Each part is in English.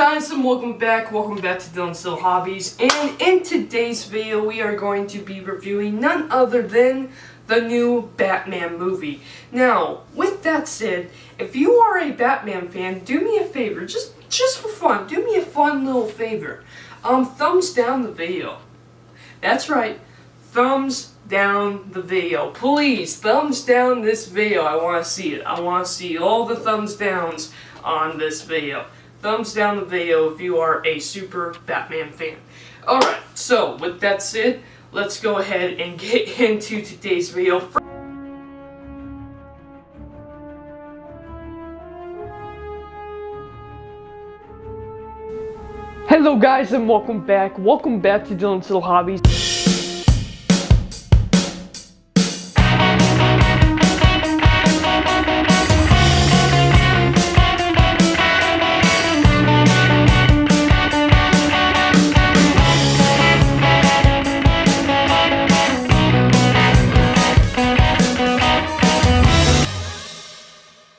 guys, and welcome back to Dylan's Little Hobbies, and in today's video we are going to be reviewing none other than the new Batman movie. Now, with that said, if you are a Batman fan, do me a favor, just for fun, do me a fun little favor. Thumbs down the video. That's right, thumbs down the video. Please, thumbs down this video. I want to see it. I want to see all the thumbs downs on this video. Thumbs down the video if you are a super Batman fan. Alright, so with that said, let's go ahead and get into today's video. Hello guys, and welcome back to Dylan's Little Hobbies.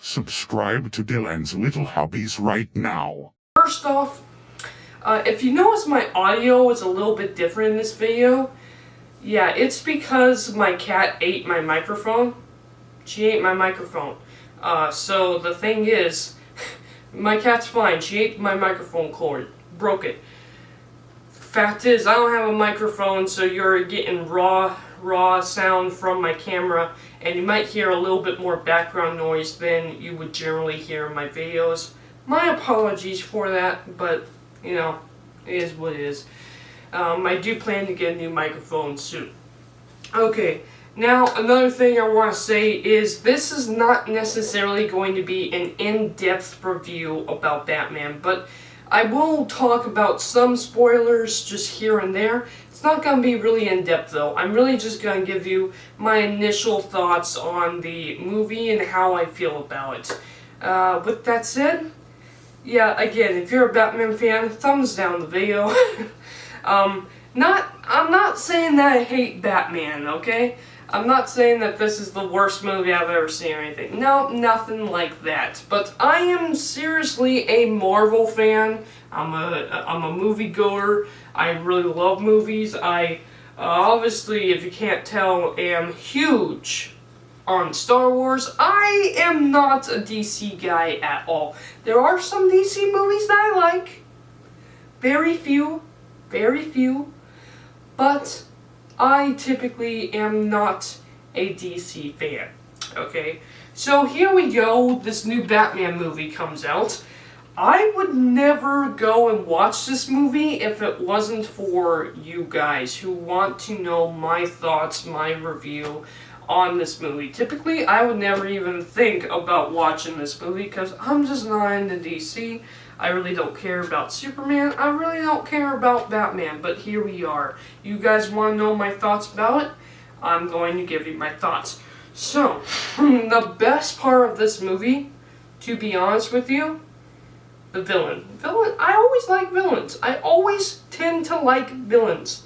Subscribe to Dylan's Little Hobbies right now. First off, if you notice my audio is a little bit different in this video, yeah, it's because my cat ate my microphone. She ate my microphone. So the thing is, my cat's fine. She ate my microphone cord. Broke it. Fact is, I don't have a microphone, so you're getting raw sound from my camera, and you might hear a little bit more background noise than you would generally hear in my videos. My apologies for that, but you know, it is what it is. I do plan to get a new microphone soon. Okay, now another thing I want to say is this is not necessarily going to be an in-depth review about Batman, but I will talk about some spoilers just here and there. It's not going to be really in-depth though. I'm really just going to give you my initial thoughts on the movie and how I feel about it. With that said, yeah, again, if you're a Batman fan, thumbs down the video. I'm not saying that I hate Batman, okay? I'm not saying that this is the worst movie I've ever seen or anything. No, nothing like that. But I am seriously a Marvel fan. I'm a moviegoer. I really love movies. I obviously, if you can't tell, am huge on Star Wars. I am not a DC guy at all. There are some DC movies that I like. Very few. But I typically am not a DC fan, okay? So here we go, this new Batman movie comes out. I would never go and watch this movie if it wasn't for you guys who want to know my thoughts, my review on this movie. Typically, I would never even think about watching this movie because I'm just not into DC. I really don't care about Superman. I really don't care about Batman, but here we are. You guys want to know my thoughts about it? I'm going to give you my thoughts. So, the best part of this movie, to be honest with you, the villain. I always like villains. I always tend to like villains.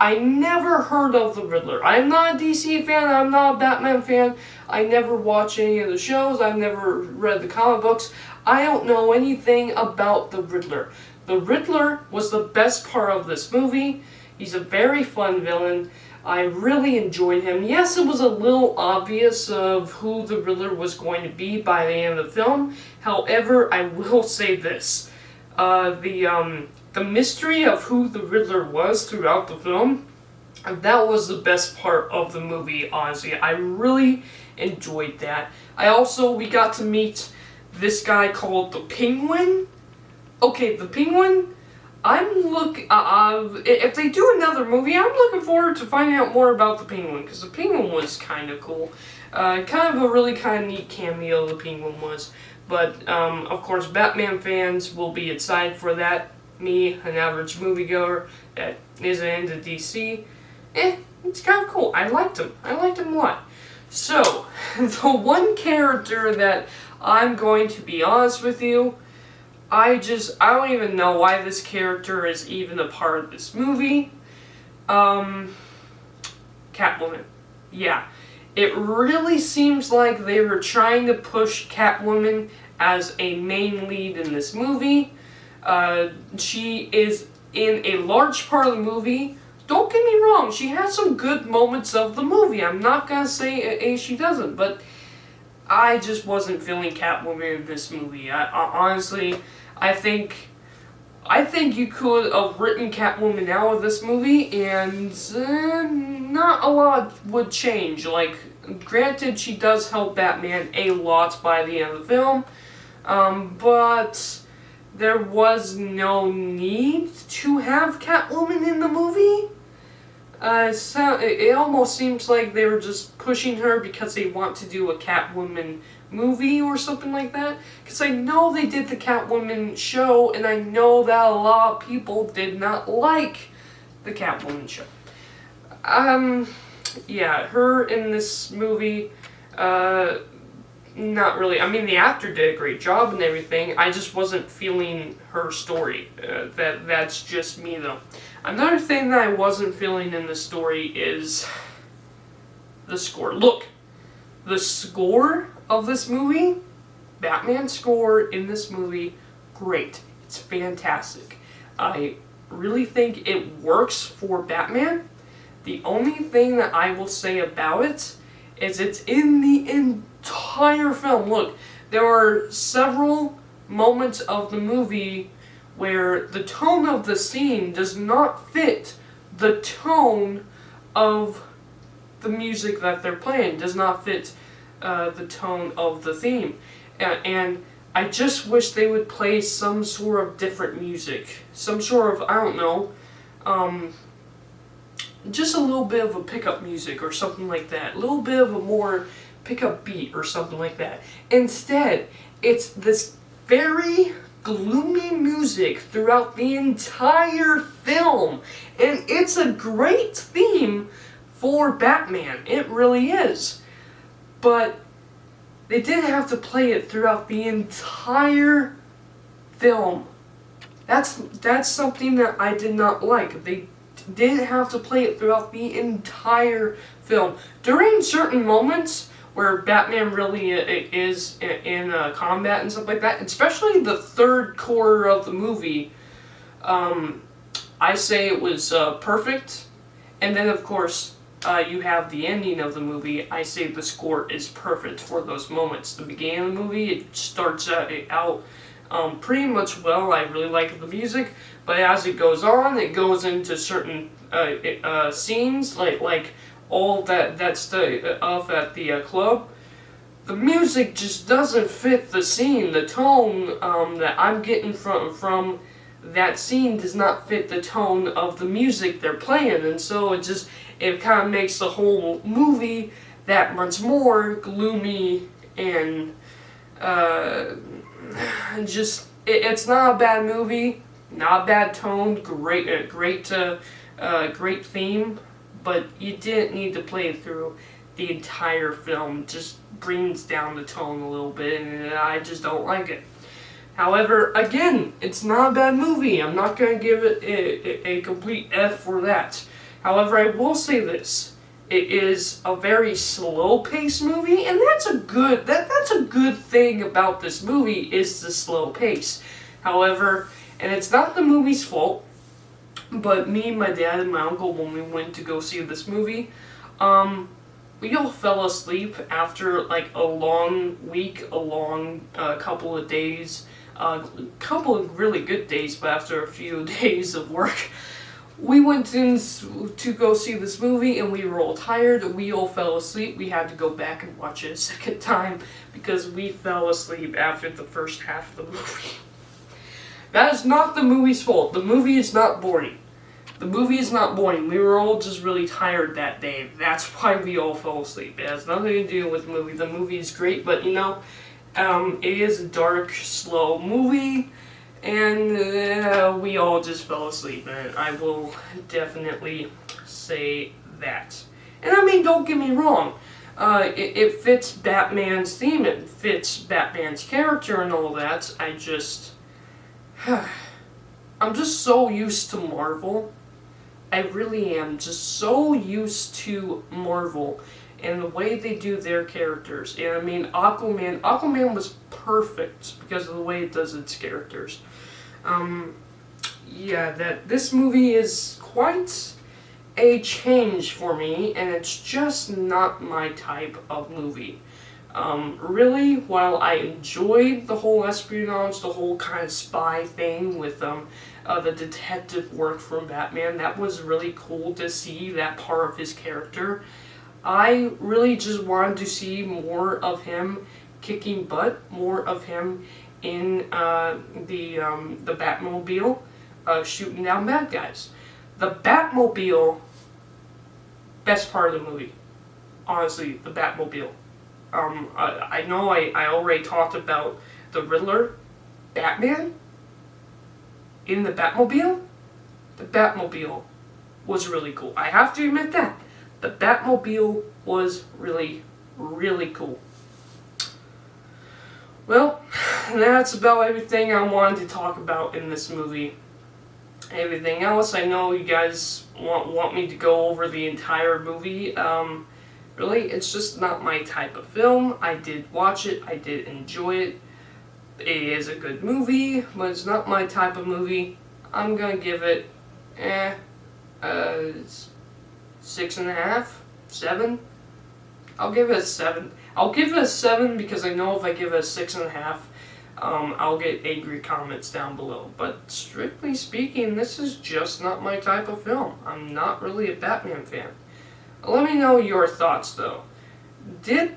I never heard of the Riddler. I'm not a DC fan, I'm not a Batman fan. I never watch any of the shows, I've never read the comic books. I don't know anything about the Riddler. The Riddler was the best part of this movie. He's a very fun villain. I really enjoyed him. Yes, it was a little obvious of who the Riddler was going to be by the end of the film. However, I will say this. The mystery of who the Riddler was throughout the film, that was the best part of the movie, honestly. I really enjoyed that. We got to meet this guy called the Penguin. Okay, the Penguin, if they do another movie, I'm looking forward to finding out more about the Penguin, because the Penguin was kind of cool. Kind of a really kind of neat cameo the Penguin was. But, of course, Batman fans will be excited for that. Me, an average moviegoer that isn't into DC, it's kind of cool. I liked him a lot. So, the one character that I'm going to be honest with you, I don't even know why this character is even a part of this movie. Catwoman. Yeah. It really seems like they were trying to push Catwoman as a main lead in this movie. She is in a large part of the movie. Don't get me wrong, she has some good moments of the movie. I'm not gonna say she doesn't, but I just wasn't feeling Catwoman in this movie. Honestly, I think you could have written Catwoman out of this movie, and not a lot would change. Like, granted, she does help Batman a lot by the end of the film, but there was no need to have Catwoman in the movie. So it almost seems like they were just pushing her because they want to do a Catwoman movie or something like that. Because I know they did the Catwoman show, and I know that a lot of people did not like the Catwoman show. Yeah, her in this movie, not really. I mean, the actor did a great job and everything. I just wasn't feeling her story. That's just me, though. Another thing that I wasn't feeling in the story is the score. Look, the score of this movie, Batman score in this movie, great. It's fantastic. I really think it works for Batman. The only thing that I will say about it is it's in the entire film. Look, there are several moments of the movie where the tone of the scene does not fit the tone of the music that they're playing, does not fit the tone of the theme. And I just wish they would play some sort of different music. Some sort of, I don't know, just a little bit of a pickup music or something like that. A little bit of a more pickup beat or something like that. Instead, it's this very gloomy music throughout the entire film. And it's a great theme for Batman. It really is. But they didn't have to play it throughout the entire film. That's something that I did not like. They didn't have to play it throughout the entire film. During certain moments where Batman really is in combat and stuff like that, especially the third quarter of the movie, I say it was perfect. And then, of course, you have the ending of the movie. I say the score is perfect for those moments. The beginning of the movie, it starts out pretty much well. I really like the music, but as it goes on, it goes into certain scenes, like all that stuff at the club. The music just doesn't fit the scene. The tone that I'm getting from that scene does not fit the tone of the music they're playing, and so it kind of makes the whole movie that much more gloomy and it's not a bad movie, not a bad tone, great theme, but you didn't need to play it through the entire film. Just brings down the tone a little bit, and I just don't like it. However, again, it's not a bad movie. I'm not going to give it a complete F for that. However, I will say this. It is a very slow-paced movie, and that's a good thing about this movie, is the slow pace. However, and it's not the movie's fault, but me, my dad, and my uncle, when we went to go see this movie, we all fell asleep after like a long week, couple of days, a couple of really good days, but after a few days of work, we went in to go see this movie, and we were all tired. We all fell asleep. We had to go back and watch it a second time because we fell asleep after the first half of the movie. That is not the movie's fault. The movie is not boring. The movie is not boring. We were all just really tired that day. That's why we all fell asleep. It has nothing to do with the movie. The movie is great, but it is a dark, slow movie, and we all just fell asleep, and I will definitely say that. And I mean, don't get me wrong. It fits Batman's theme. It fits Batman's character and all that. I'm just so used to Marvel. I really am just so used to Marvel and the way they do their characters. And I mean, Aquaman was perfect because of the way it does its characters. Yeah, that this movie is quite a change for me, and it's just not my type of movie. Really, while I enjoyed the whole espionage, the whole kind of spy thing with the detective work from Batman, that was really cool to see that part of his character. I really just wanted to see more of him kicking butt, more of him in the Batmobile, shooting down bad guys. The Batmobile, best part of the movie. Honestly, the Batmobile. I know I already talked about the Riddler, Batman, in the Batmobile. The Batmobile was really cool. I have to admit that. The Batmobile was really, really cool. Well, that's about everything I wanted to talk about in this movie. Everything else, I know you guys want me to go over the entire movie. Really, it's just not my type of film. I did watch it, I did enjoy it. It is a good movie, but it's not my type of movie. I'm gonna give it, 6.5, 7. I'll give it a 7. I'll give it a 7 because I know if I give it a 6.5, I'll get angry comments down below. But strictly speaking, this is just not my type of film. I'm not really a Batman fan. Let me know your thoughts though. Was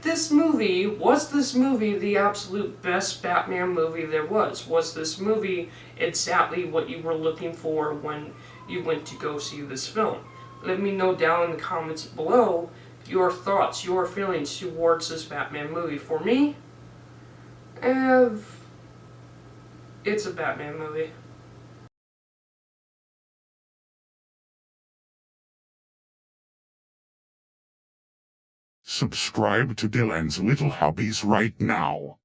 this movie the absolute best Batman movie there was? Was this movie exactly what you were looking for when you went to go see this film? Let me know down in the comments below your thoughts, your feelings towards this Batman movie. For me, it's a Batman movie. Subscribe to Dylan's Little Hobbies right now.